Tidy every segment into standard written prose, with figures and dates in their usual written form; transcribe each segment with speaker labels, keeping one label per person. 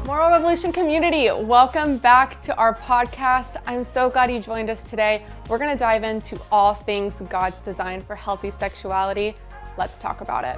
Speaker 1: Moral Revolution community, welcome back to our podcast. I'm so glad you joined us today. We're going to dive into all things God's design for healthy sexuality. Let's talk about it.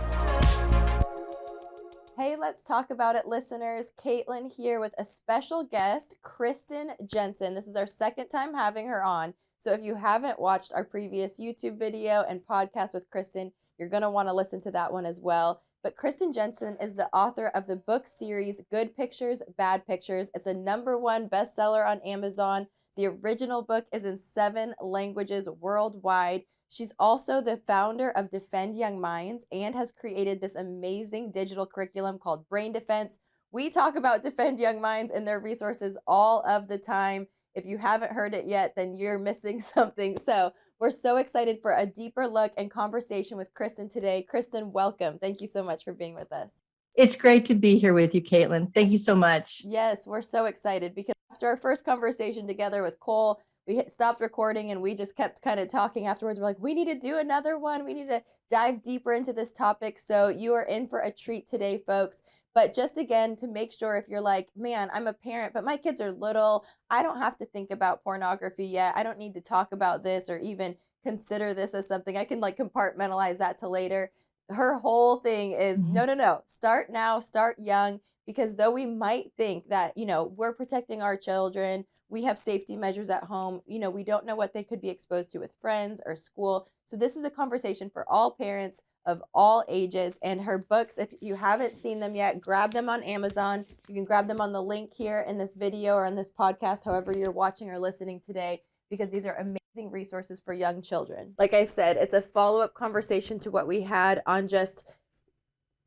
Speaker 2: Hey, let's talk about it, listeners. Caitlin here with a special guest, Kristen Jenson. This is our second time having her on. So if you haven't watched our previous YouTube video and podcast with Kristen, you're going to want to listen to that one as well. But Kristen Jenson is the author of the book series, Good Pictures, Bad Pictures. It's a #1 bestseller on Amazon. The original book is in 7 languages worldwide. She's also the founder of Defend Young Minds and has created this amazing digital curriculum called Brain Defense. We talk about Defend Young Minds and their resources all of the time. If you haven't heard it yet, then you're missing something. So we're so excited for a deeper look and conversation with Kristen today. Kristen, welcome. Thank you so much for being with us.
Speaker 3: It's great to be here with you, Caitlin. Thank you so much.
Speaker 2: Yes, we're so excited because after our first conversation together with Cole, we stopped recording and we just kept kind of talking afterwards. We're like, we need to do another one. We need to dive deeper into this topic. So you are in for a treat today, folks. But just again, to make sure if you're like, man, I'm a parent, but my kids are little, I don't have to think about pornography yet. I don't need to talk about this or even consider this as something. I can like compartmentalize that to later. Her whole thing is no. Start now, start young, because though we might think that, we're protecting our children, we have safety measures at home, we don't know what they could be exposed to with friends or school. So this is a conversation for all parents of all ages. And her books, if you haven't seen them yet, grab them on Amazon. You can grab them on the link here in this video or in this podcast, however you're watching or listening today, because these are amazing resources for young children. Like I said, it's a follow-up conversation to what we had on just,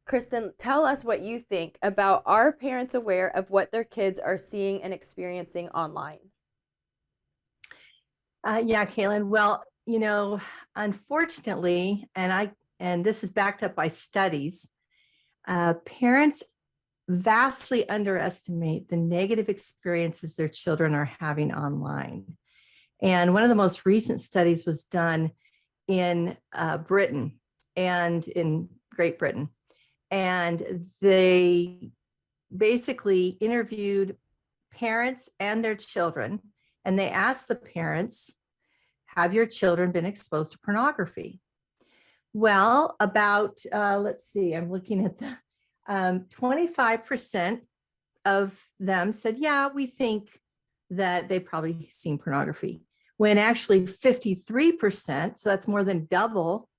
Speaker 2: Kristen, tell us what you think about, are parents aware of what their kids are seeing and experiencing online?
Speaker 3: Yeah, Caitlin. Well, unfortunately, and this is backed up by studies, parents vastly underestimate the negative experiences their children are having online. And one of the most recent studies was done in Britain and in Great Britain. And they basically interviewed parents and their children, and they asked the parents, have your children been exposed to pornography? Well, about, let's see, I'm looking at the 25% of them said, yeah, we think that they've probably seen pornography, when actually 53%, so that's more than double,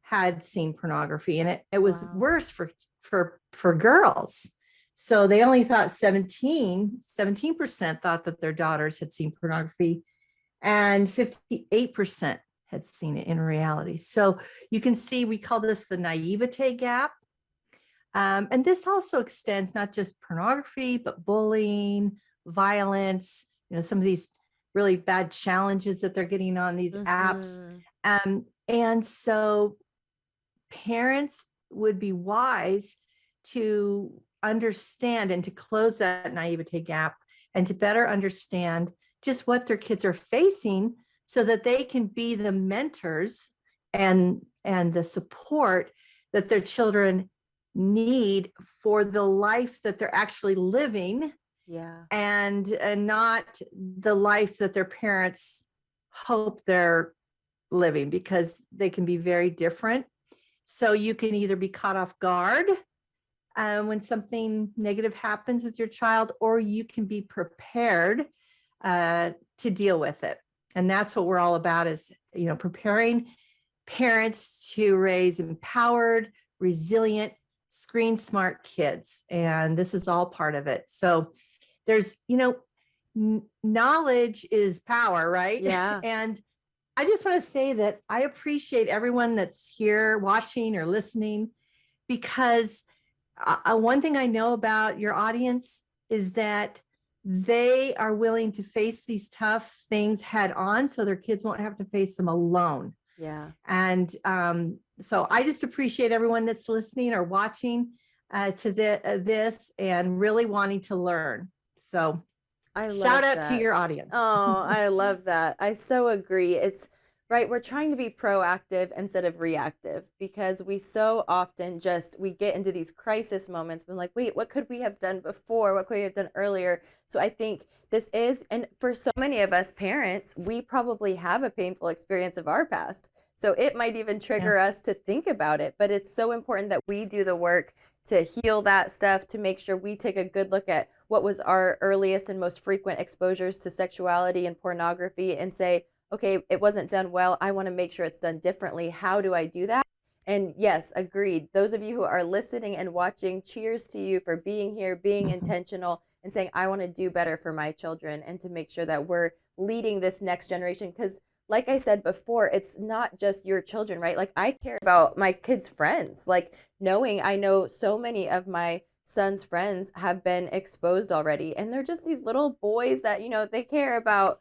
Speaker 3: had seen pornography. And it was worse for girls. So they only thought 17% thought that their daughters had seen pornography, and 58% had seen it in reality. So you can see, we call this the naivete gap. And this also extends not just pornography, but bullying, violence, some of these really bad challenges that they're getting on these apps. And so parents would be wise to understand and to close that naivete gap and to better understand just what their kids are facing, so that they can be the mentors and the support that their children need for the life that they're actually living.
Speaker 2: Yeah.
Speaker 3: And not the life that their parents hope they're living, because they can be very different. So you can either be caught off guard when something negative happens with your child, or you can be prepared to deal with it. And that's what we're all about, is, preparing parents to raise empowered, resilient, screen smart kids. And this is all part of it. So there's, knowledge is power, right?
Speaker 2: Yeah.
Speaker 3: And I just want to say that I appreciate everyone that's here watching or listening, because one thing I know about your audience is that they are willing to face these tough things head on, so their kids won't have to face them alone.
Speaker 2: Yeah.
Speaker 3: And so I just appreciate everyone that's listening or watching to this and really wanting to learn. So shout out to your audience.
Speaker 2: Oh, I love that. I so agree. It's Right, we're trying to be proactive instead of reactive because we so often we get into these crisis moments. We're like, wait, what could we have done before? What could we have done earlier? So I think this is, and for so many of us parents, we probably have a painful experience of our past. So it might even
Speaker 3: Yeah.
Speaker 2: trigger us to think about it. But it's so important that we do the work to heal that stuff, to make sure we take a good look at what was our earliest and most frequent exposures to sexuality and pornography and say, okay, it wasn't done well. I want to make sure it's done differently. How do I do that? And yes, agreed. Those of you who are listening and watching, cheers to you for being here, being intentional, and saying, I want to do better for my children and to make sure that we're leading this next generation. Because, like I said before, it's not just your children, right? Like, I care about my kids' friends. Like, I know so many of my son's friends have been exposed already. And they're just these little boys that, they care about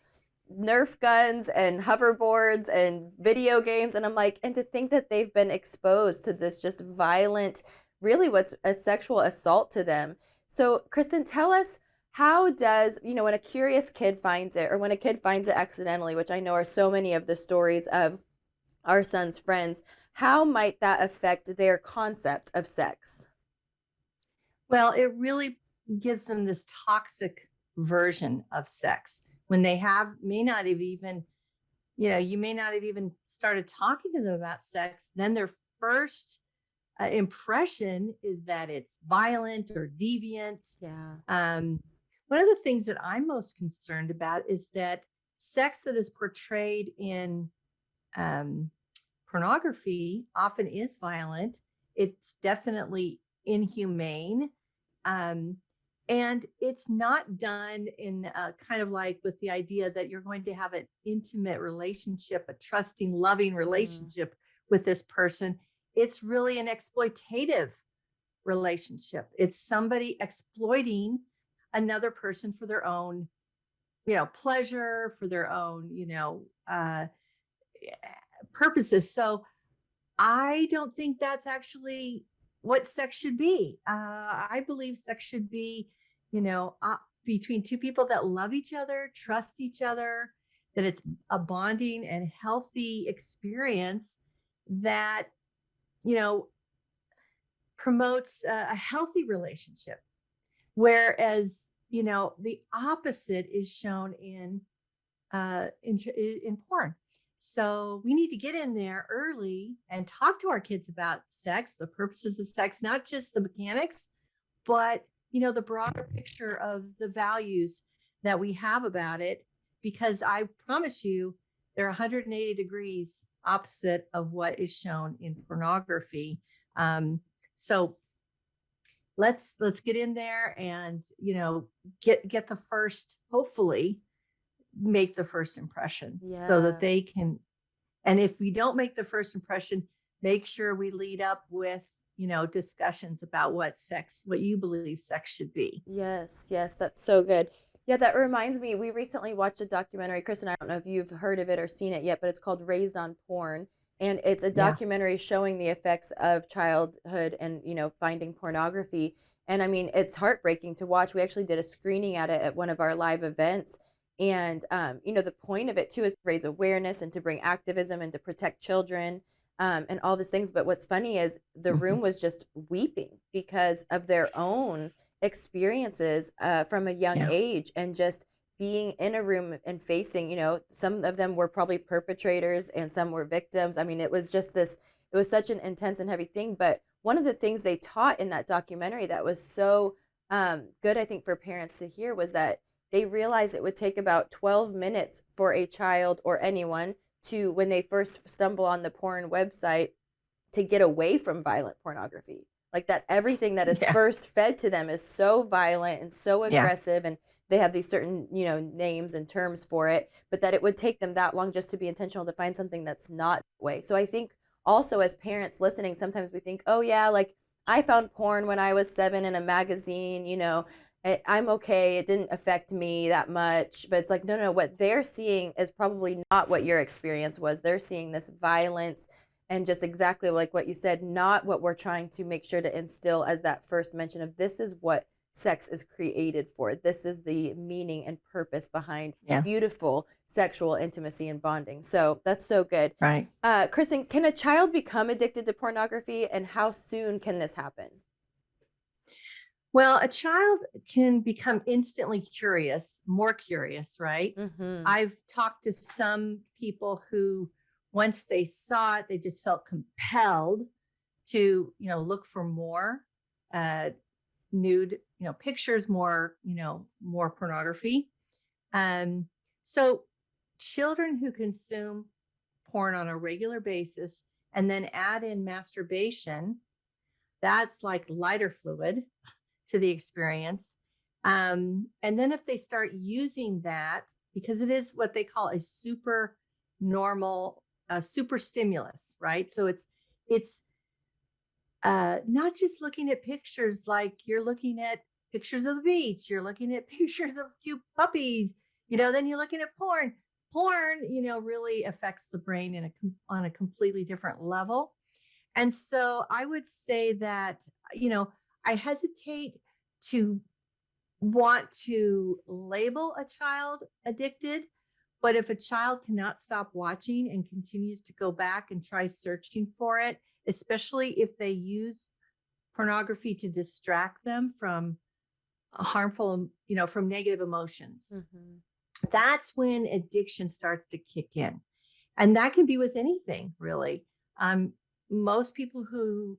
Speaker 2: Nerf guns and hoverboards and video games. And I'm like, and to think that they've been exposed to this just violent, really what's a sexual assault to them. So, Kristen, tell us, how does, when a curious kid finds it, or when a kid finds it accidentally, which I know are so many of the stories of our son's friends, how might that affect their concept of sex?
Speaker 3: Well, it really gives them this toxic version of sex when they may not have even, you may not have even started talking to them about sex. Then their first impression is that it's violent or deviant.
Speaker 2: Yeah.
Speaker 3: One of the things that I'm most concerned about is that sex that is portrayed in pornography often is violent. It's definitely inhumane. And it's not done in kind of like with the idea that you're going to have an intimate relationship, a trusting, loving relationship with this person. It's really an exploitative relationship. It's somebody exploiting another person for their own, pleasure, for their own, purposes. So I don't think that's actually what sex should be. I believe sex should be, between two people that love each other, trust each other, that it's a bonding and healthy experience that, promotes a healthy relationship. Whereas, the opposite is shown in porn. So we need to get in there early and talk to our kids about sex, the purposes of sex, not just the mechanics, but the broader picture of the values that we have about it. Because I promise you, they're 180 degrees opposite of what is shown in pornography. So let's get in there and get the first, hopefully make the first impression so that they can. And if we don't make the first impression, make sure we lead up with discussions about what you believe sex should be.
Speaker 2: Yes, that's so good. Yeah, that reminds me, we recently watched a documentary. Kristen, I don't know if you've heard of it or seen it yet, but it's called Raised on Porn. And it's a documentary showing the effects of childhood and, finding pornography. And I mean, it's heartbreaking to watch. We actually did a screening at it at one of our live events. And, the point of it, too, is to raise awareness and to bring activism and to protect children and all these things. But what's funny is the room was just weeping because of their own experiences from a young age, and just being in a room and facing, some of them were probably perpetrators and some were victims. I mean, it was such an intense and heavy thing. But one of the things they taught in that documentary that was so good, I think, for parents to hear was that they realized it would take about 12 minutes for a child or anyone to, when they first stumble on the porn website, to get away from violent pornography. Like that everything that is first fed to them is so violent and so aggressive, and they have these certain, names and terms for it, but that it would take them that long just to be intentional to find something that's not that way. So I think also as parents listening, sometimes we think, oh yeah, like I found porn when I was 7 in a magazine, I'm okay. It didn't affect me that much. But it's like, no, what they're seeing is probably not what your experience was. They're seeing this violence and just exactly like what you said, not what we're trying to make sure to instill as that first mention of this is what sex is created for. This is the meaning and purpose behind
Speaker 3: Yeah.
Speaker 2: beautiful sexual intimacy and bonding. So that's so good.
Speaker 3: Right.
Speaker 2: Kristen, can a child become addicted to pornography, and how soon can this happen?
Speaker 3: Well, a child can become instantly curious, more curious, right?
Speaker 2: Mm-hmm.
Speaker 3: I've talked to some people who, once they saw it, they just felt compelled to, look for more nude, pictures, more, more pornography. So children who consume porn on a regular basis and then add in masturbation, that's like lighter fluid to the experience. And then if they start using that, because it is what they call a super normal, super stimulus, right? So it's not just looking at pictures like you're looking at pictures of the beach, you're looking at pictures of cute puppies, then you're looking at porn. Porn, really affects the brain on a completely different level. And so I would say that, I hesitate to want to label a child addicted, but if a child cannot stop watching and continues to go back and try searching for it, especially if they use pornography to distract them from harmful, from negative emotions,
Speaker 2: Mm-hmm.
Speaker 3: that's when addiction starts to kick in. And that can be with anything, really. Most people who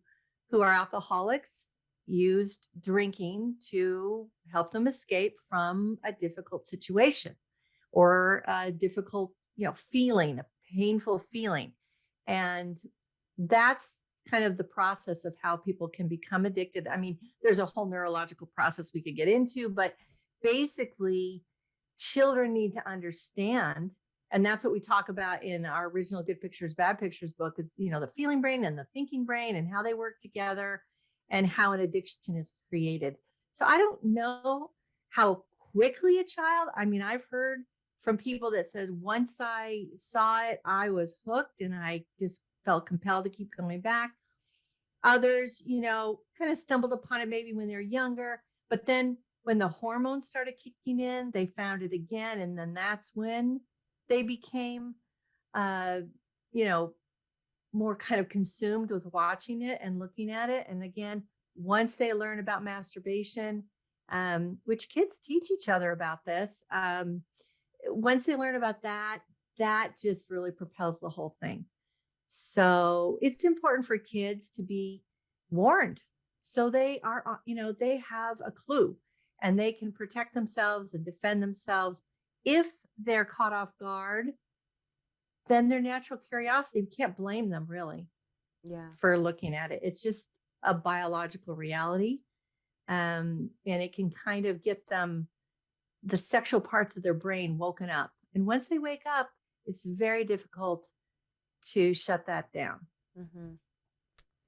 Speaker 3: are alcoholics used drinking to help them escape from a difficult situation or a difficult, feeling, a painful feeling. And that's kind of the process of how people can become addicted. I mean, there's a whole neurological process we could get into, but basically, children need to understand. And that's what we talk about in our original Good Pictures, Bad Pictures book is, the feeling brain and the thinking brain and how they work together and how an addiction is created. So I don't know how quickly a child, I mean, I've heard from people that said, once I saw it, I was hooked and I just felt compelled to keep going back. Others, kind of stumbled upon it maybe when they're younger, but then when the hormones started kicking in, they found it again. And then that's when they became, you know, more kind of consumed with watching it and looking at it. And again, once they learn about masturbation, which kids teach each other about this, once they learn about that, that just really propels the whole thing. So it's important for kids to be warned. So they are, they have a clue and they can protect themselves and defend themselves. If they're caught off guard, then their natural curiosity, you can't blame them really for looking at it. It's just a biological reality. And it can kind of get them, the sexual parts of their brain woken up. And once they wake up, it's very difficult to shut that down.
Speaker 2: Mm-hmm.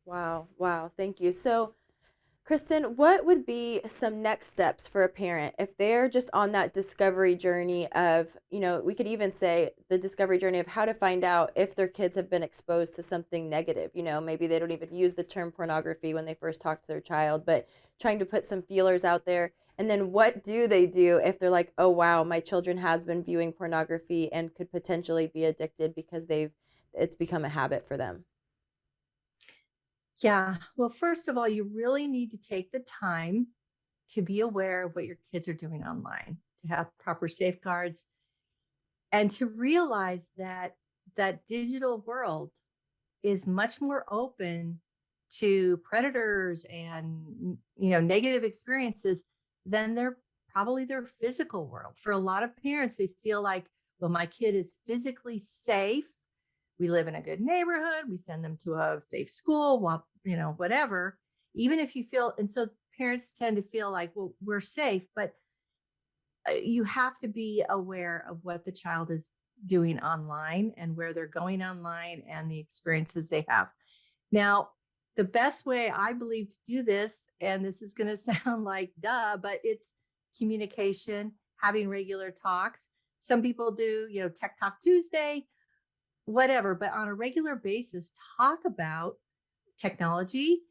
Speaker 2: Wow. Wow. Thank you. So, Kristen, what would be some next steps for a parent if they're just on that discovery journey of, we could even say the discovery journey of how to find out if their kids have been exposed to something negative? Maybe they don't even use the term pornography when they first talk to their child, but trying to put some feelers out there. And then what do they do if they're like, oh, wow, my children has been viewing pornography and could potentially be addicted because it's become a habit for them?
Speaker 3: Yeah. Well, first of all, you really need to take the time to be aware of what your kids are doing online, to have proper safeguards, and to realize that that digital world is much more open to predators and, negative experiences than their physical world. For a lot of parents, they feel like, well, my kid is physically safe. We live in a good neighborhood. We send them to a safe school, whatever. Even if you feel, and so parents tend to feel like, well, we're safe, but you have to be aware of what the child is doing online and where they're going online and the experiences they have. Now, the best way I believe to do this, and this is going to sound like duh, but it's communication, having regular talks. Some people do, Tech Talk Tuesday, whatever, but on a regular basis, talk about technology,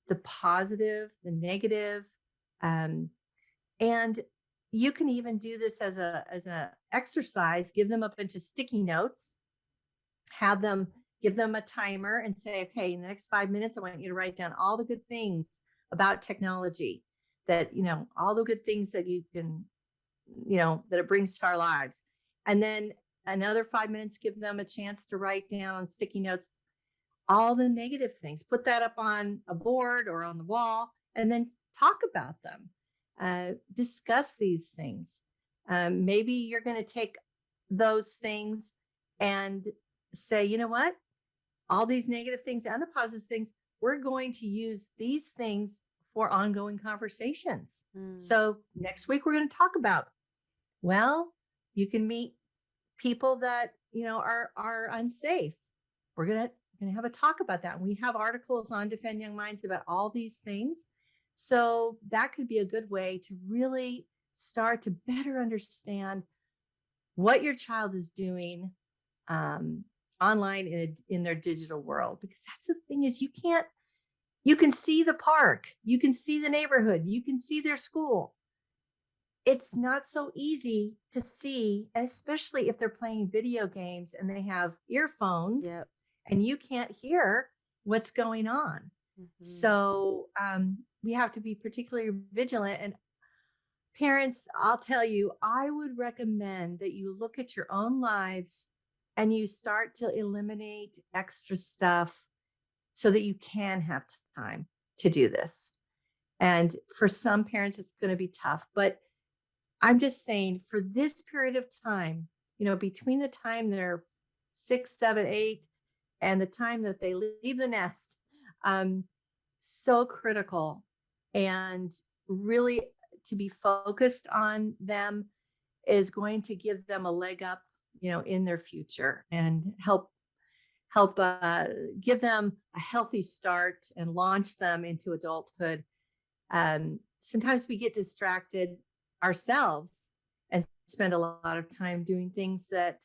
Speaker 3: the positive, the negative, Um, and you can even do this as a exercise, give them up into sticky notes, give them a timer and say, okay, in the next 5 minutes, I want you to write down all the good things about technology that, all the good things that you can, that it brings to our lives. And then another 5 minutes, give them a chance to write down on sticky notes all the negative things, put that up on a board or on the wall, and then talk about them. Discuss these things. Maybe you're going to take those things and say, you know what? All these negative things and the positive things, we're going to use these things for ongoing conversations. So next week, we're going to talk about, well, you can meet people that, are unsafe. We're going to have a talk about that. And we have articles on Defend Young Minds about all these things. So that could be a good way to really start to better understand what your child is doing online in their digital world. Because that's the thing is you can see the park, you can see the neighborhood, you can see their school. It's not so easy to see, especially if they're playing video games and they have earphones.
Speaker 2: Yep.
Speaker 3: And you can't hear what's going on. So we have to be particularly vigilant. And parents, I'll tell you, I would recommend that you look at your own lives and you start to eliminate extra stuff so that you can have time to do this. And for some parents, it's going to be tough. But I'm just saying, for this period of time, between the time they're 6, 7, 8, and the time that they leave the nest, so critical. And really to be focused on them is going to give them a leg up, in their future and help give them a healthy start and launch them into adulthood. Sometimes we get distracted ourselves and spend a lot of time doing things that,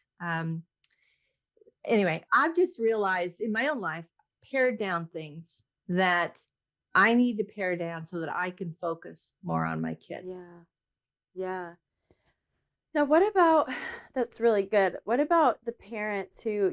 Speaker 3: anyway, I've just realized in my own life, pared down things that I need to pare down so that I can focus more on my kids.
Speaker 2: Yeah. Now, what about, that's really good. What about the parents who,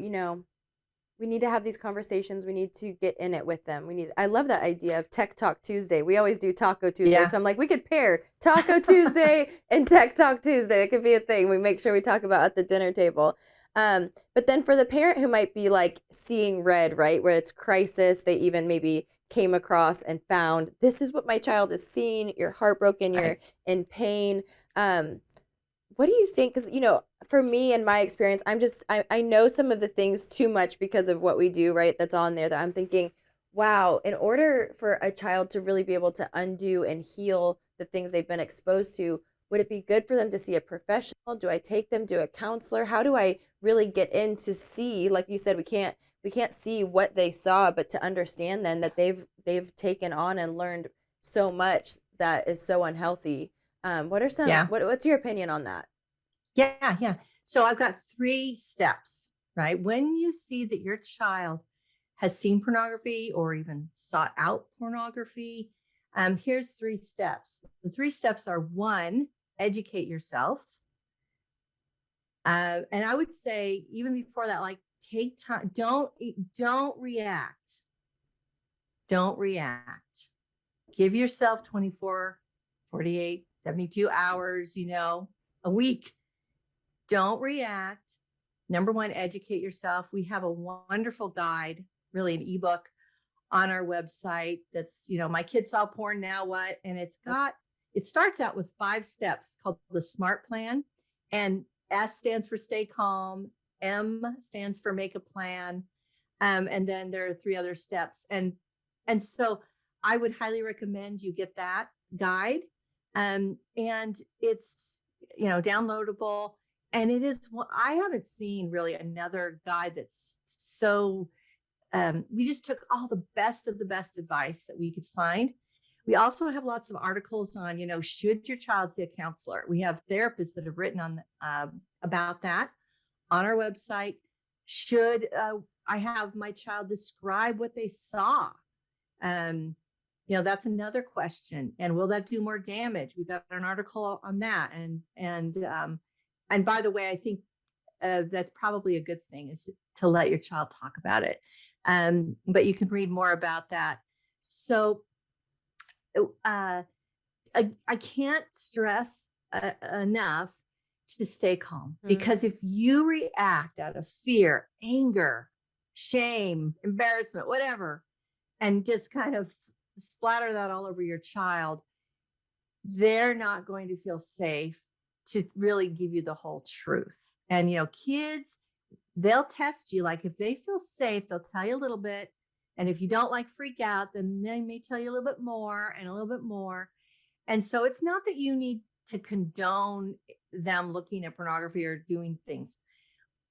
Speaker 2: we need to have these conversations. We need to get in it with them. I love that idea of Tech Talk Tuesday. We always do Taco Tuesday. Yeah. So I'm like, we could pair Taco Tuesday and Tech Talk Tuesday. It could be a thing. We make sure we talk about at the dinner table. But then for the parent who might be like seeing red, right, where it's crisis, they even maybe came across and found, this is what my child is seeing. You're heartbroken. You're in pain. What do you think? Because, for me and my experience, I know some of the things too much because of what we do, right? That's on there that I'm thinking, wow, in order for a child to really be able to undo and heal the things they've been exposed to, would it be good for them to see a professional? Do I take them to a counselor? How do I really get in to see, like you said, we can't see what they saw, but to understand then that they've taken on and learned so much that is so unhealthy. What are some, what's your opinion on that?
Speaker 3: Yeah. So I've got 3 steps, right? When you see that your child has seen pornography or even sought out pornography, here's 3 steps. The 3 steps are: 1, educate yourself. And I would say even before that, like, take time. Don't react. Don't react. Give yourself 24, 48, 72 hours, a week. Don't react. Number 1, educate yourself. We have a wonderful guide, really an ebook on our website that's, My Kids Saw Porn, Now What? And it starts out with 5 steps called the SMART plan. And S stands for stay calm. M stands for make a plan. And then there are 3 other steps. And so I would highly recommend you get that guide. And it's, downloadable. And it is, I haven't seen really another guide that's so, we just took all the best of the best advice that we could find. We also have lots of articles on, should your child see a counselor? We have therapists that have written on about that on our website. Should I have my child describe what they saw? That's another question. And will that do more damage? We've got an article on that. And by the way, I think that's probably a good thing, is to let your child talk about it. But you can read more about that. So I can't stress enough to stay calm, because if you react out of fear, anger, shame, embarrassment, whatever, and just kind of splatter that all over your child, they're not going to feel safe to really give you the whole truth. And, kids, they'll test you. Like, if they feel safe, they'll tell you a little bit. And if you don't freak out, then they may tell you a little bit more and a little bit more. And so it's not that you need to condone them looking at pornography or doing things,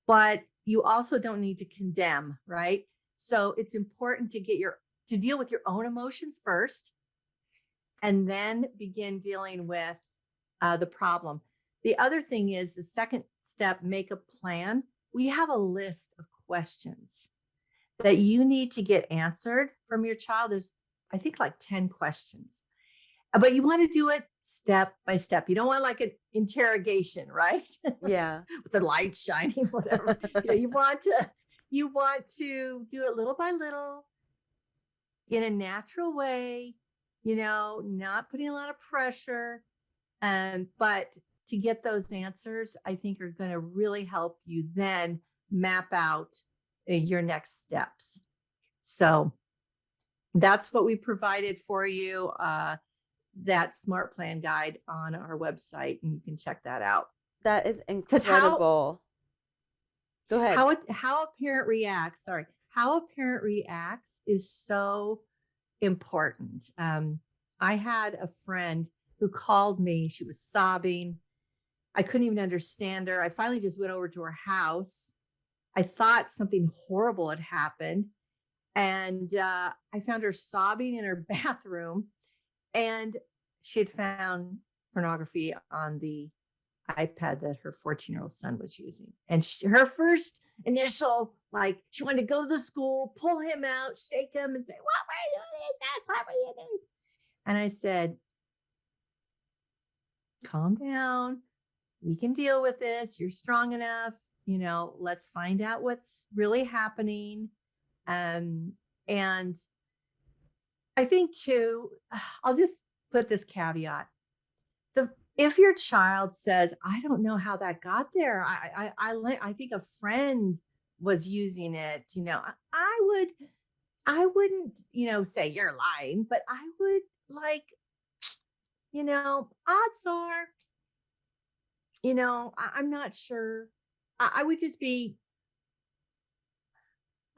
Speaker 3: but you also don't need to condemn, right? So it's important to deal with your own emotions first, and then begin dealing with the problem. The other thing is, the second step, make a plan. We have a list of questions that you need to get answered from your child. There's, I think, like 10 questions, but you want to do it step by step. You don't want an interrogation, right?
Speaker 2: Yeah.
Speaker 3: With the lights shining, whatever. You want to do it little by little, in a natural way, not putting a lot of pressure. But to get those answers, I think, are going to really help you then map out your next steps. So that's what we provided for you, that SMART Plan guide on our website, and you can check that out.
Speaker 2: That is incredible. Go ahead.
Speaker 3: How a parent reacts, is so important. I had a friend who called me. She was sobbing. I couldn't even understand her. I finally just went over to her house. I thought something horrible had happened. And I found her sobbing in her bathroom. And she had found pornography on the iPad that her 14-year-old son was using. And her first initial, she wanted to go to the school, pull him out, shake him, and say, "What were you doing? This? What were you doing?" And I said, "Calm down. We can deal with this. You're strong enough. Let's find out what's really happening." And I think too, I'll just put this caveat. If your child says, "I don't know how that got there. I think a friend was using it," I wouldn't, say you're lying, but I would odds are, I'm not sure. I would just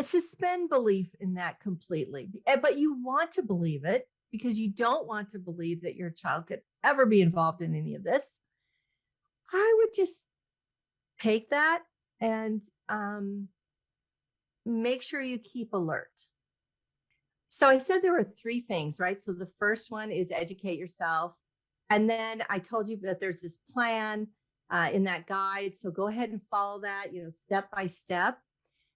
Speaker 3: suspend belief in that completely. But you want to believe it, because you don't want to believe that your child could ever be involved in any of this. I would just take that and make sure you keep alert. So I said there were 3 things, right? So the first one is educate yourself. And then I told you that there's this plan in that guide. So go ahead and follow that, step by step.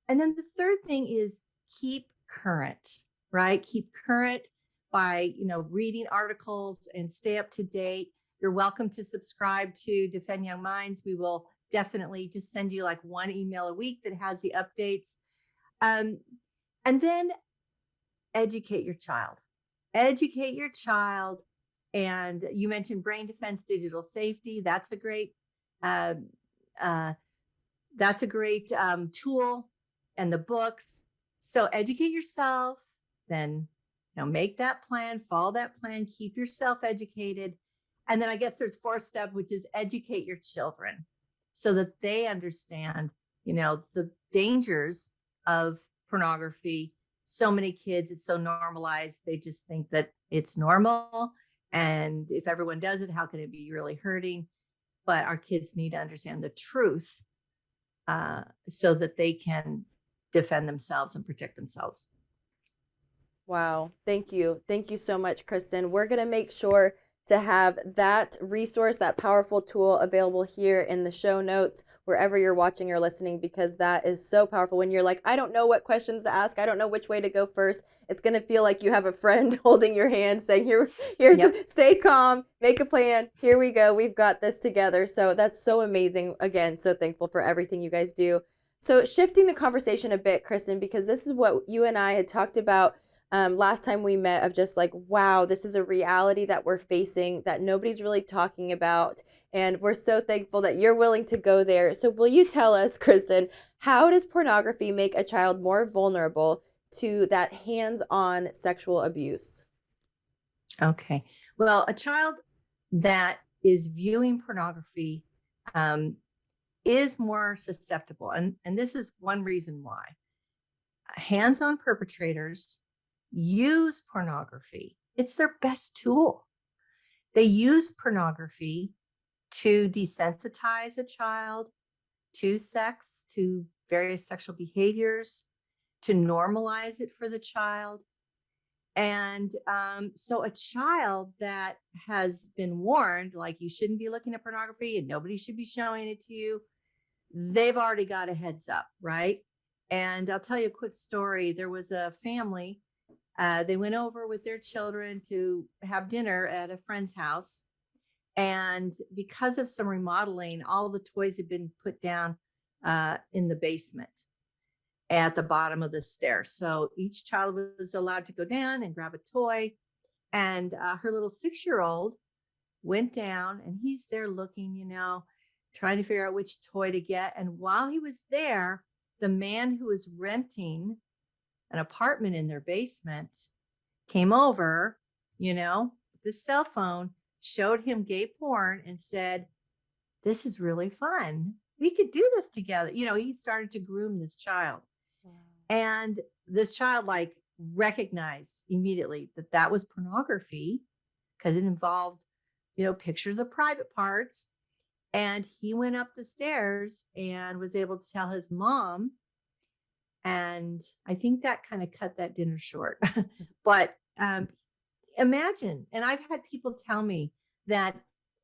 Speaker 3: And then the third thing is keep current, right? Keep current by, reading articles and stay up to date. You're welcome to subscribe to Defend Young Minds. We will definitely just send you 1 email a week that has the updates. And then educate your child. Educate your child. And you mentioned brain defense, digital safety. That's a great tool, and the books. So educate yourself, then make that plan, follow that plan, keep yourself educated. And then I guess there's 4th step, which is educate your children so that they understand, the dangers of pornography. So many kids, it's so normalized. They just think that it's normal. And if everyone does it, how can it be really hurting? But our kids need to understand the truth so that they can defend themselves and protect themselves.
Speaker 2: Wow. Thank you. Thank you so much, Kristen. We're going to make sure to have that resource, that powerful tool available here in the show notes, wherever you're watching or listening, because that is so powerful. When you're like, I don't know what questions to ask, I don't know which way to go first, it's going to feel like you have a friend holding your hand saying, here's stay calm, make a plan. Here we go. We've got this together. So that's so amazing. Again, so thankful for everything you guys do. So shifting the conversation a bit, Kristen, because this is what you and I had talked about last time we met, of just like, wow, this is a reality that we're facing that nobody's really talking about. And we're so thankful that you're willing to go there. So will you tell us, Kristen, how does pornography make a child more vulnerable to that hands-on sexual abuse?
Speaker 3: Okay. Well, a child that is viewing pornography is more susceptible. And this is one reason why. Hands-on perpetrators use pornography. It's their best tool. They use pornography to desensitize a child to sex, to various sexual behaviors, to normalize it for the child. And so a child that has been warned, like, you shouldn't be looking at pornography and nobody should be showing it to you, they've already got a heads up, right? And I'll tell you a quick story. There was a family, they went over with their children to have dinner at a friend's house. And because of some remodeling, all the toys had been put down in the basement at the bottom of the stairs. So each child was allowed to go down and grab a toy. And her little 6-year-old went down, and he's there looking, trying to figure out which toy to get. And while he was there, the man who was renting an apartment in their basement came over, with the cell phone, showed him gay porn and said, "This is really fun. We could do this together." He started to groom this child. Wow. And this child recognized immediately that was pornography, because it involved, pictures of private parts. And he went up the stairs and was able to tell his mom. And I think that kind of cut that dinner short. But imagine, and I've had people tell me that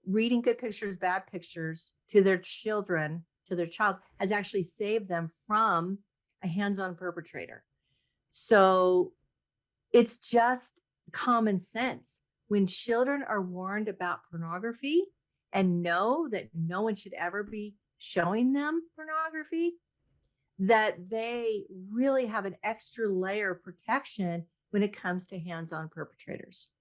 Speaker 3: reading good pictures, bad pictures to their children, to their child, has actually saved them from a hands-on perpetrator. So it's just common sense. When children are warned about pornography and know that no one should ever be showing them pornography, that they really have an extra layer of protection when it comes to hands-on perpetrators.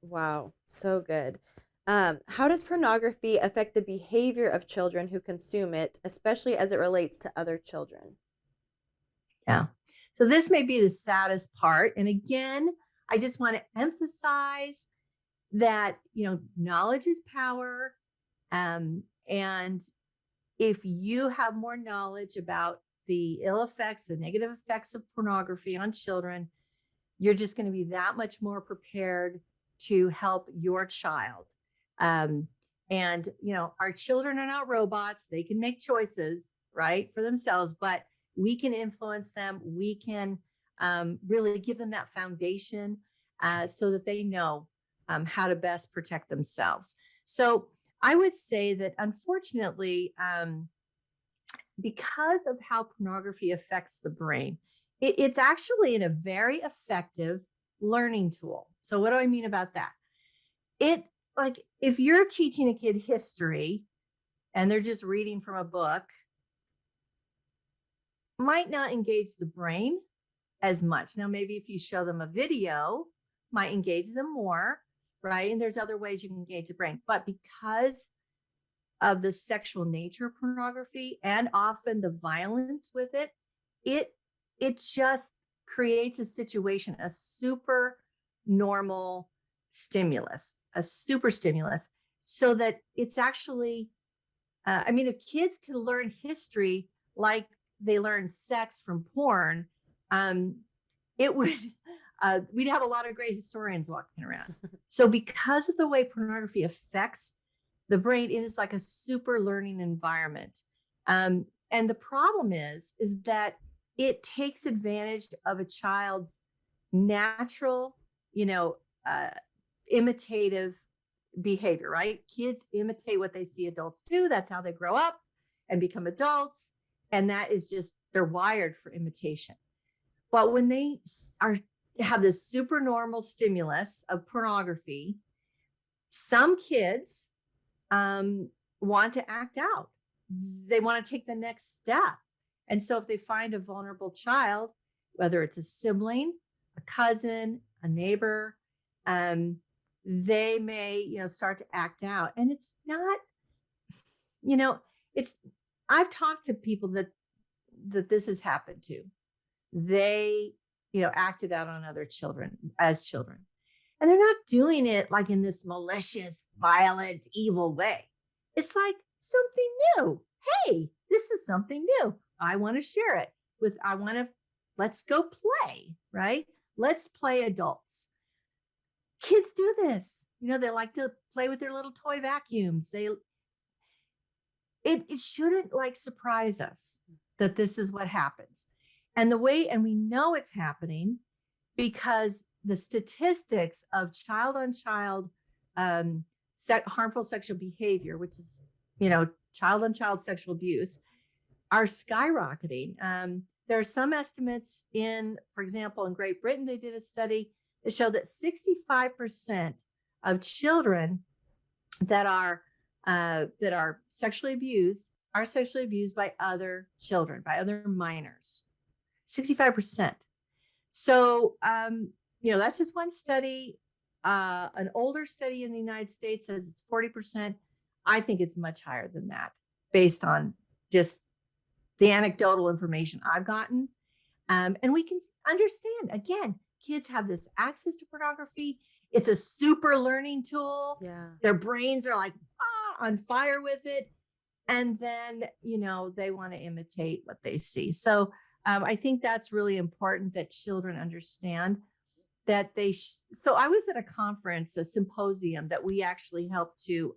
Speaker 2: Wow, so good. How does pornography affect the behavior of children who consume it, especially as it relates to other children?
Speaker 3: Yeah. So this may be the saddest part. And again, I just want to emphasize that, knowledge is power. And if you have more knowledge about the ill effects, the negative effects of pornography on children, you're just going to be that much more prepared to help your child. And, our children are not robots. They can make choices, right, for themselves, but we can influence them. We can really give them that foundation so that they know how to best protect themselves. So I would say that, unfortunately, because of how pornography affects the brain, it's actually a very effective learning tool. So what do I mean about that? If you're teaching a kid history and they're just reading from a book, might not engage the brain as much. Now, maybe if you show them a video, might engage them more, right? And there's other ways you can engage the brain. But because of the sexual nature of pornography and often the violence with it, it just creates a situation, a super normal stimulus, a super stimulus, so that it's actually, if kids can learn history like they learn sex from porn, it would, we'd have a lot of great historians walking around. So because of the way pornography affects the brain, it is like a super learning environment. And the problem is that it takes advantage of a child's natural, imitative behavior, right? Kids imitate what they see adults do. That's how they grow up and become adults. And that is just, they're wired for imitation. But when they have this super normal stimulus of pornography, some kids want to act out. They want to take the next step. And so if they find a vulnerable child, whether it's a sibling, a cousin, a neighbor, they may, start to act out. And it's not, I've talked to people that this has happened to. They, acted out on other children as children. And they're not doing it like in this malicious, violent, evil way. It's like something new. Hey, this is something new. I want to share it let's go play, right? Let's play adults. Kids do this. They like to play with their little toy vacuums. It shouldn't surprise us that this is what happens. And we know it's happening because the statistics of child on child harmful sexual behavior, which is, child on child sexual abuse, are skyrocketing. There are some estimates for example, in Great Britain, they did a study that showed that 65% of children that are sexually abused are sexually abused by other children, by other minors. 65%. So, that's just one study. An older study in the United States says it's 40%. I think it's much higher than that based on just the anecdotal information I've gotten. And we can understand, again, kids have this access to pornography. It's a super learning tool.
Speaker 2: Yeah.
Speaker 3: Their brains are on fire with it. And then, they want to imitate what they see. So I think that's really important that children understand that so I was at a conference, a symposium that we actually helped to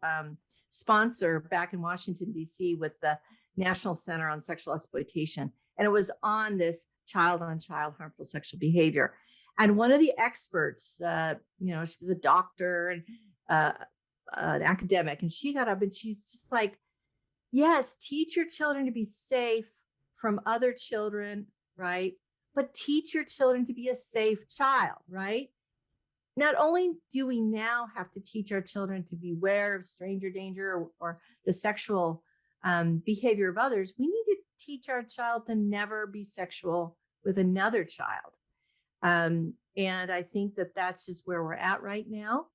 Speaker 3: sponsor back in Washington, D.C. with the National Center on Sexual Exploitation. And it was on this child on child harmful sexual behavior. And one of the experts, she was a doctor and an academic, and she got up and she's just like, yes, teach your children to be safe from other children, right? But teach your children to be a safe child, right? Not only do we now have to teach our children to beware of stranger danger or the sexual behavior of others, we need to teach our child to never be sexual with another child. And I think that that's just where we're at right now.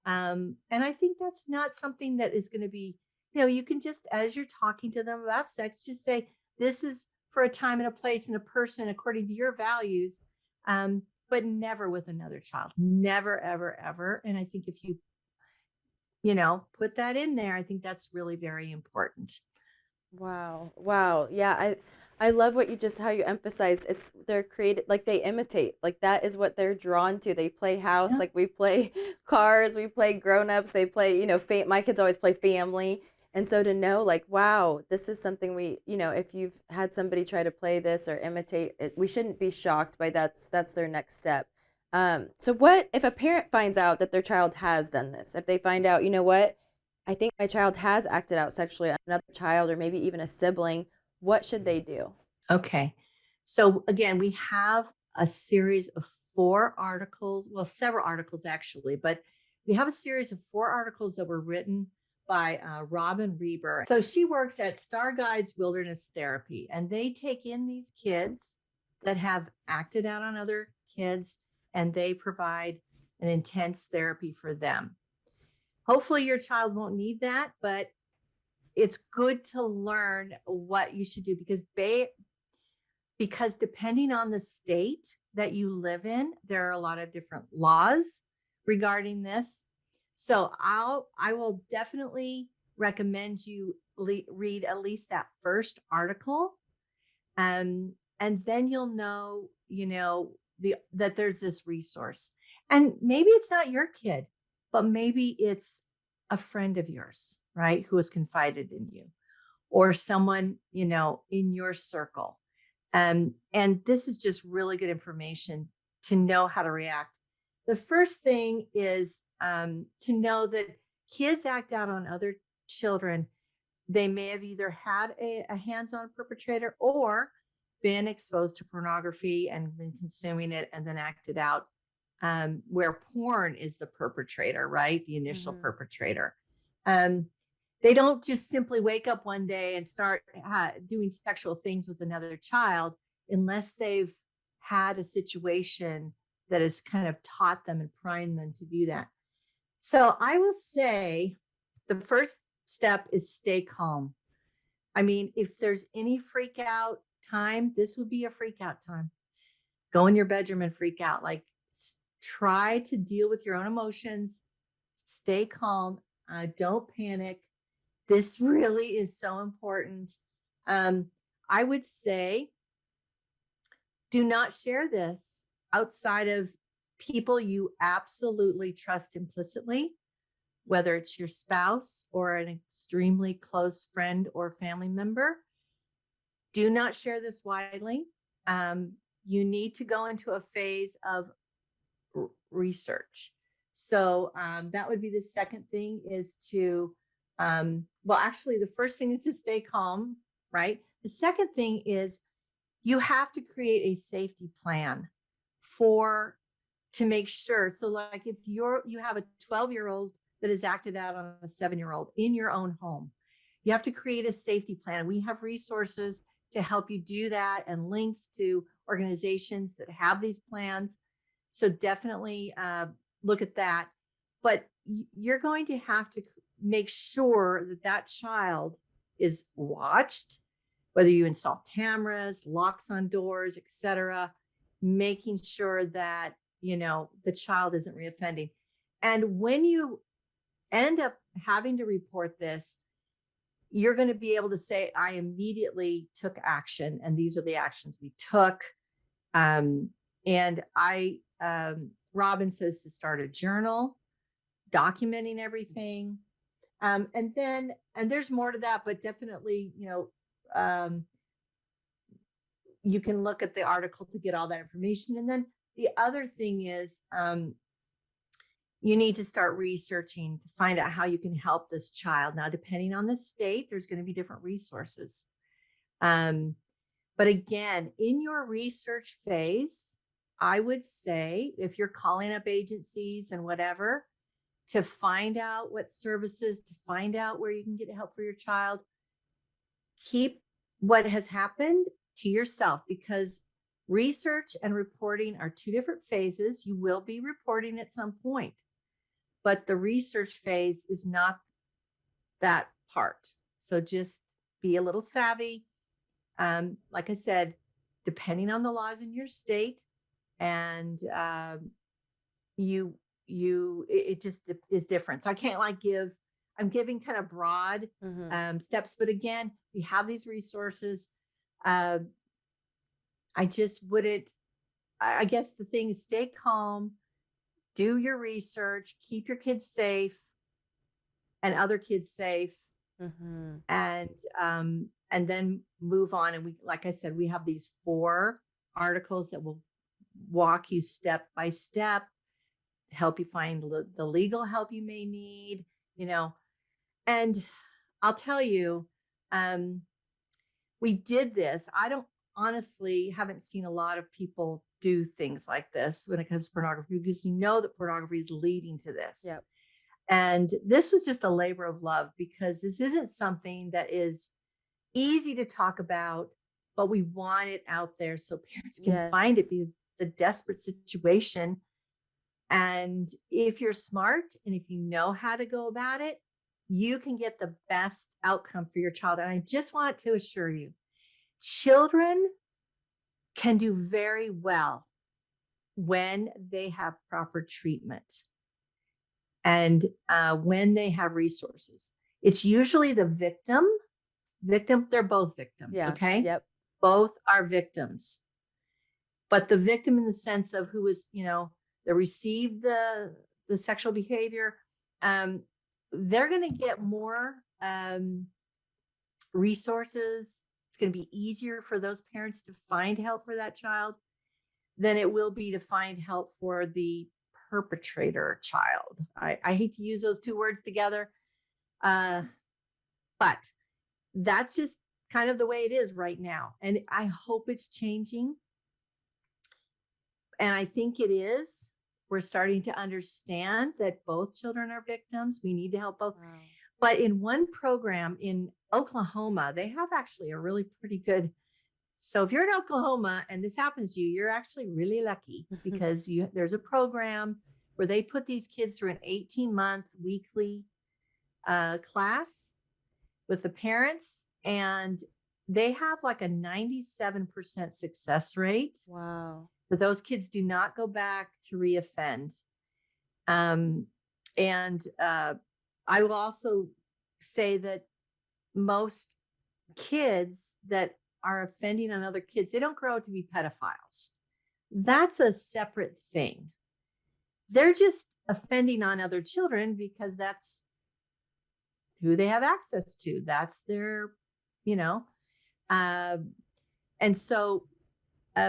Speaker 3: And I think that's not something that is going to be, you can just, as you're talking to them about sex, just say, this is for a time and a place and a person according to your values, but never with another child. Never, ever, ever. And I think if you put that in there, I think that's really very important.
Speaker 2: Wow. Yeah. I love how you emphasized they're created, they imitate, that is what they're drawn to. They play house,
Speaker 3: Yeah.
Speaker 2: we play cars, we play grownups, they play, my kids always play family. And so to know wow, this is something if you've had somebody try to play this or imitate it, we shouldn't be shocked by that's their next step. So what if a parent finds out that their child has done this? If they find out, what, I think my child has acted out sexually on another child or maybe even a sibling, what should they do?
Speaker 3: Okay. So again, we have a series of 4 articles, well, several articles actually, but we have a series of 4 articles that were written by Robin Reber. So she works at Star Guides Wilderness Therapy, and they take in these kids that have acted out on other kids, and they provide an intense therapy for them. Hopefully your child won't need that, but it's good to learn what you should do because depending on the state that you live in, there are a lot of different laws regarding this. So I will definitely recommend you read at least that first article. And then you'll know, that there's this resource. And maybe it's not your kid, but maybe it's a friend of yours, right? Who has confided in you or someone, in your circle. And this is just really good information to know how to react The first thing is to know that kids act out on other children. They may have either had a hands-on perpetrator or been exposed to pornography and been consuming it and then acted out, where porn is the perpetrator, right? The initial perpetrator. They don't just simply wake up one day and start doing sexual things with another child unless they've had a situation that has kind of taught them and primed them to do that. So I will say the first step is stay calm. I mean, if there's any freak out time, this would be a freak out time. Go in your bedroom and freak out. Like, try to deal with your own emotions. Stay calm. Don't panic. This really is so important. I would say do not share this outside of people you absolutely trust implicitly, whether it's your spouse or an extremely close friend or family member. Do not share this widely. You need to go into a phase of research. So that would be the second thing, is to, well, actually, the first thing is to stay calm, right? The second thing is you have to create a safety plan to make sure. So like if you have a 12-year-old that has acted out on a 7-year-old in your own home, you have to create a safety plan. We have resources to help you do that and links to organizations that have these plans. So definitely look at that. But you're going to have to make sure that that child is watched, whether you install cameras, locks on doors, etc., making sure that, the child isn't reoffending. And when you end up having to report this, you're going to be able to say, I immediately took action, and these are the actions we took. And Robin says to start a journal, documenting everything. And there's more to that, but definitely, you can look at the article to get all that information. And then the other thing is, you need to start researching to find out how you can help this child. Now, depending on the state, there's going to be different resources. But again, in your research phase, I would say, if you're calling up agencies and whatever, to find out what services, to find out where you can get help for your child, keep what has happened to yourself, because research and reporting are two different phases. You will be reporting at some point, but the research phase is not that part. So just be a little savvy. Like I said, depending on the laws in your state, and it just is different. So I can't I'm giving kind of broad steps, but again, we have these resources. I guess the thing is, stay calm, do your research, keep your kids safe and other kids safe, and then move on. And like I said, we have these 4 articles that will walk you step by step, help you find the legal help you may need, and I'll tell you, we did this. Haven't seen a lot of people do things like this when it comes to pornography, because that pornography is leading to this.
Speaker 2: Yep.
Speaker 3: And this was just a labor of love, because this isn't something that is easy to talk about, but we want it out there so parents can find it, because it's a desperate situation. And if you're smart and if you know how to go about it, you can get the best outcome for your child. And I just want to assure you, children can do very well when they have proper treatment and when they have resources. It's usually the victim, they're both victims, okay?
Speaker 2: Yep.
Speaker 3: Both are victims. But the victim in the sense of who is, that received the sexual behavior, they're going to get more resources. It's going to be easier for those parents to find help for that child than it will be to find help for the perpetrator child. I hate to use those two words together, but that's just kind of the way it is right now. And I hope it's changing. And I think it is. We're starting to understand that both children are victims. We need to help both.
Speaker 2: Wow.
Speaker 3: But in one program in Oklahoma, they have actually a really pretty good. So if you're in Oklahoma and this happens to you, you're actually really lucky because there's a program where they put these kids through an 18-month weekly class with the parents, and they have like a 97% success rate.
Speaker 2: Wow.
Speaker 3: But those kids do not go back to reoffend. I will also say that most kids that are offending on other kids, they don't grow up to be pedophiles. That's a separate thing. They're just offending on other children because that's who they have access to. That's their, and so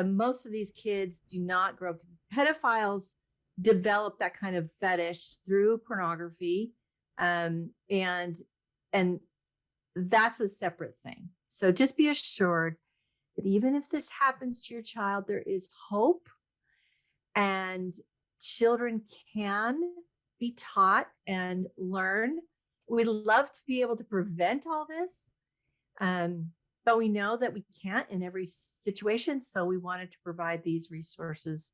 Speaker 3: most of these kids do not grow up to be pedophiles. Develop that kind of fetish through pornography, and that's a separate thing. So just be assured that even if this happens to your child, there is hope, and children can be taught and learn. We'd love to be able to prevent all this, but we know that we can't in every situation. So we wanted to provide these resources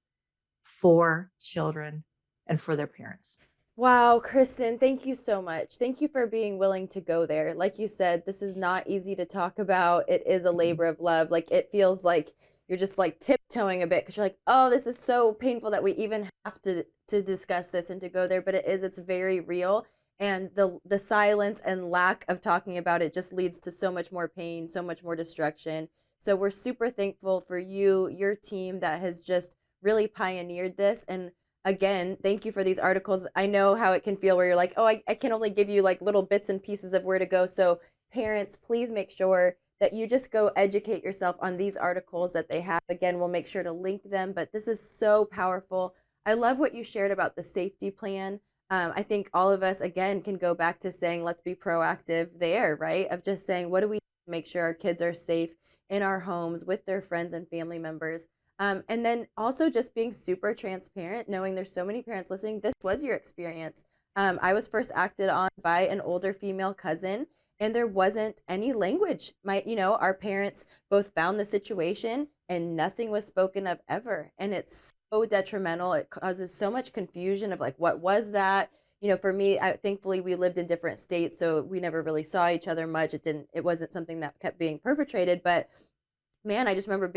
Speaker 3: for children and for their parents.
Speaker 2: Wow, Kristen, thank you so much. Thank you for being willing to go there. Like you said, this is not easy to talk about. It is a labor of love. Like, it feels like you're just like tiptoeing a bit because you're like, oh, this is so painful that we even have to discuss this and to go there. But it's very real. And the silence and lack of talking about it just leads to so much more pain, so much more destruction. So we're super thankful for you, your team that has just really pioneered this. And again, thank you for these articles. I know how it can feel where you're like, oh, I can only give you like little bits and pieces of where to go. So parents, please make sure that you just go educate yourself on these articles that they have. Again, we'll make sure to link them, but this is so powerful. I love what you shared about the safety plan. I think all of us, again, can go back to saying, let's be proactive there, right? Of just saying, what do we do to make sure our kids are safe in our homes with their friends and family members? And then also just being super transparent, knowing there's so many parents listening. This was your experience. I was first acted on by an older female cousin, and there wasn't any language. Our parents both found the situation and nothing was spoken of ever. And it's so detrimental. It causes so much confusion of like, what was that? For me, thankfully we lived in different states, so we never really saw each other much. It wasn't something that kept being perpetrated, but man, I just remember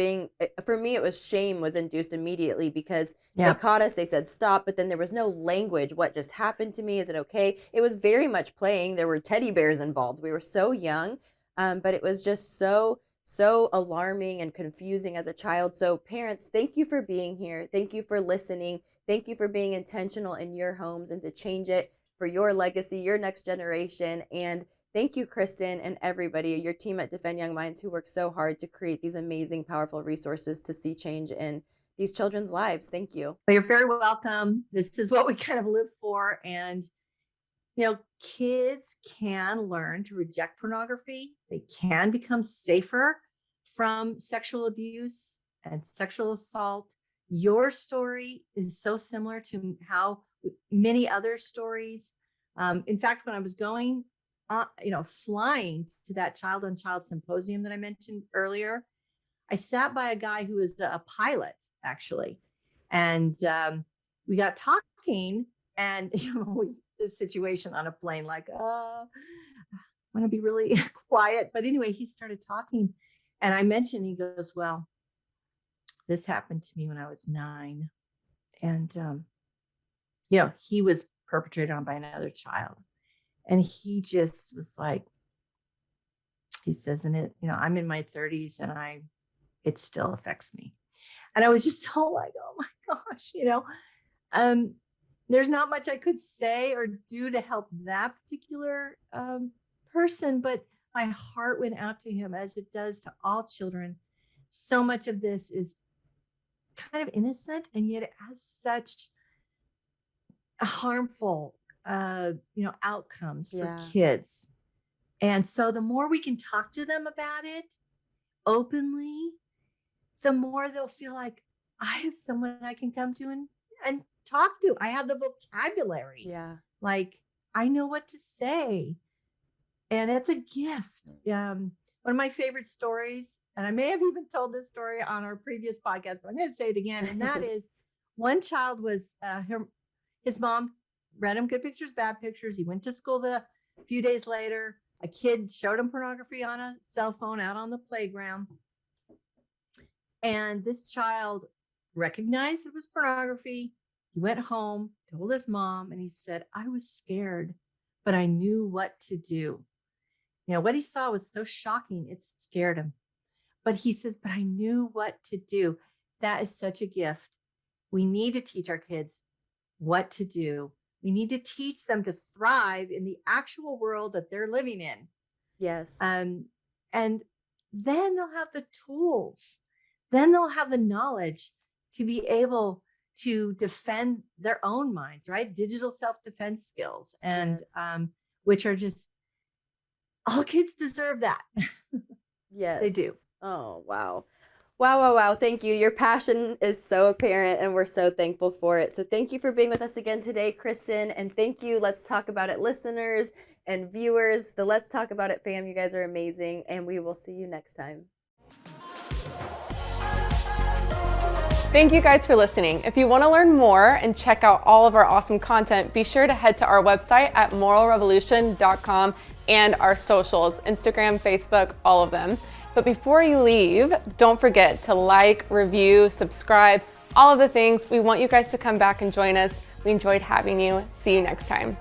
Speaker 2: for me, it was shame was induced immediately because they caught us, they said stop, but then there was no language. What just happened to me? Is it okay? It was very much playing. There were teddy bears involved. We were so young, but it was just so alarming and confusing as a child. So parents, thank you for being here. Thank you for listening. Thank you for being intentional in your homes and to change it for your legacy, your next generation. And thank you, Kristen, and everybody, your team at Defend Young Minds who work so hard to create these amazing, powerful resources to see change in these children's lives. Thank you.
Speaker 3: Well, you're very welcome. This is what we kind of live for. And, kids can learn to reject pornography. They can become safer from sexual abuse and sexual assault. Your story is so similar to how many other stories. In fact, when I was going flying to that Child on Child symposium that I mentioned earlier, I sat by a guy who was a pilot, actually. And we got talking, and always this situation on a plane, like, I want to be really quiet. But anyway, he started talking, and I mentioned, he goes, well, this happened to me when I was 9. And, he was perpetrated on by another child. And he just was like, he says, and I'm in my 30s and it still affects me. And I was just so like, oh my gosh, there's not much I could say or do to help that particular person, but my heart went out to him as it does to all children. So much of this is kind of innocent, and yet it has such harmful, outcomes for
Speaker 2: Yeah.
Speaker 3: kids. And so the more we can talk to them about it openly, the more they'll feel like I have someone I can come to and talk to. I have the vocabulary.
Speaker 2: Yeah.
Speaker 3: Like I know what to say. And it's a gift. One of my favorite stories, and I may have even told this story on our previous podcast, but I'm going to say it again. And that is one child was, his mom read him good pictures, bad pictures. He went to school a few days later. A kid showed him pornography on a cell phone out on the playground. And this child recognized it was pornography. He went home, told his mom, and he said, I was scared, but I knew what to do. What he saw was so shocking, it scared him. But he says, but I knew what to do. That is such a gift. We need to teach our kids what to do. We need to teach them to thrive in the actual world that they're living in.
Speaker 2: Yes.
Speaker 3: And then they'll have the tools. Then they'll have the knowledge to be able to defend their own minds, right? Digital self-defense skills, and which are just, all kids deserve that.
Speaker 2: Yes.
Speaker 3: They do.
Speaker 2: Oh, wow. Wow. Thank you. Your passion is so apparent and we're so thankful for it. So thank you for being with us again today, Kristen. And thank you, Let's Talk About It listeners and viewers. The Let's Talk About It fam, you guys are amazing. And we will see you next time.
Speaker 1: Thank you guys for listening. If you want to learn more and check out all of our awesome content, be sure to head to our website at moralrevolution.com and our socials, Instagram, Facebook, all of them. But before you leave, don't forget to like, review, subscribe, all of the things. We want you guys to come back and join us. We enjoyed having you. See you next time.